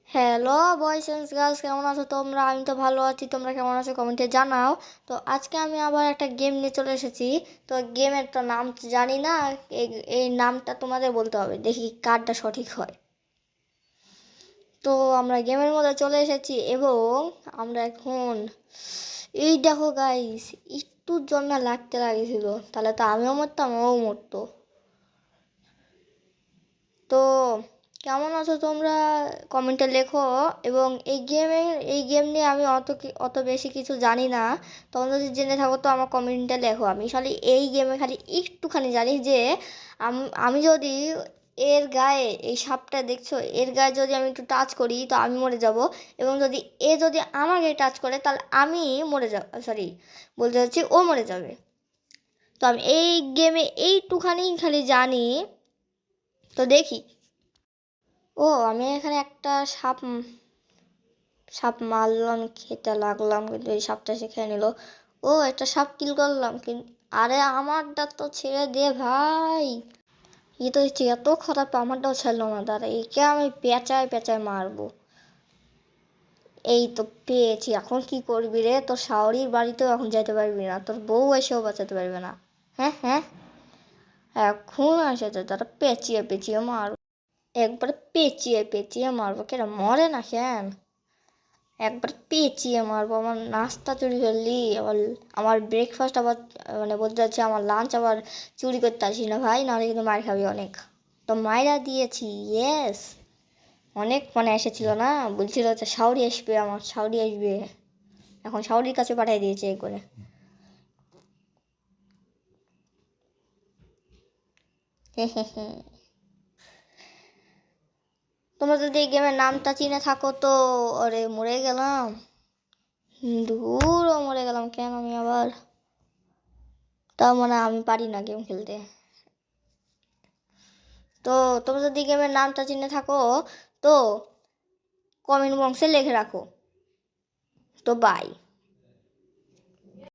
Hello বয়েস and girls, কেমন আছো তোমরা? আমি তো ভালো আছি, তোমরা কেমন আছো কমেন্টে জানাও। তো আজকে আমি আবার একটা গেম নিয়ে চলে এসেছি। তো গেমের তো নাম তো জানি না, এই এই নামটা তোমাদের বলতে হবে, দেখি কারটা সঠিক হয়। তো আমরা গেমের মধ্যে চলে এসেছি এবং আমরা এখন এই দেখো গাইস, একটুর জন্য লাগতে লাগেছিল, তাহলে তো আমিও মরতাম ও মরতো। তো কেমন আছো তোমরা কমেন্টে লেখো। এবং এই গেম নিয়ে আমি অত বেশি কিছু জানি না। তোমরা যদি জেনে থাকো তো আমার কমেন্টে লেখো। আমি খালি এই গেমে খালি একটুখানি জানি যে আমি যদি এর গায়ে, এই সাপটা দেখছো, এর গায়ে যদি আমি একটু টাচ করি তো আমি মরে যাব। এবং যদি আমাকে টাচ করে তাহলে আমি মরে যাব, সরি বলতে চাচ্ছি ও মরে যাবে। তো আমি এই গেমে এইটুখানি খালি জানি। তো দেখি। ও আমি এখানে একটা সাপ সাপ মারলাম, খেতে লাগলাম, কিন্তু এই সাপটা সে খেয়ে নিল। ও একটা সাপ কিল করলাম, কিন্তু আরে আমারটা তো ছেড়ে দে ভাই। ই তো হচ্ছে এত খারাপ, আমারটাও ছাড়লো না, দাঁড়া একে আমি পেঁচায় পেঁচায় মারবো। এই তো পেয়েছি, এখন কি করবি রে? তোর শাওরির বাড়িতেও এখন যেতে পারবি না, তোর বউ এসেও বাঁচাতে পারবে না। হ্যাঁ হ্যাঁ, এখন এসেছে, তারা পেঁচিয়ে পেঁচিয়ে মারবো। একবার পেঁচিয়ে পেঁচিয়ে মারবো, কেন মরে না কেন? একবার পেঁচিয়ে মারবো। আমার নাস্তা চুরি করলি, আবার আমার ব্রেকফাস্ট আবার, মানে বলতে চাচ্ছি আমার লাঞ্চ আবার চুরি করতে আসি না ভাই, নাহলে কিন্তু মার খাবি অনেক। তো মায়েরা দিয়েছি, ইয়েস। অনেক মানে এসেছিল না, বলছিল যে শাওরি আসবে, আমার শাওরি আসবে। এখন শাওরির কাছে পাঠিয়ে দিয়েছে এই করে। হে হে হে। তোমরা যদি এই গেমের নামটা চিনে থাকো তো, আরে মরে গেলাম, দূরও মরে গেলাম কেন আমি আবার। তার মানে আমি পারি না গেম খেলতে। তো তোমরা যদি গেমের নামটা চিনে থাকো তো কমেন্ট বক্সে লিখে রাখো। তো বাই।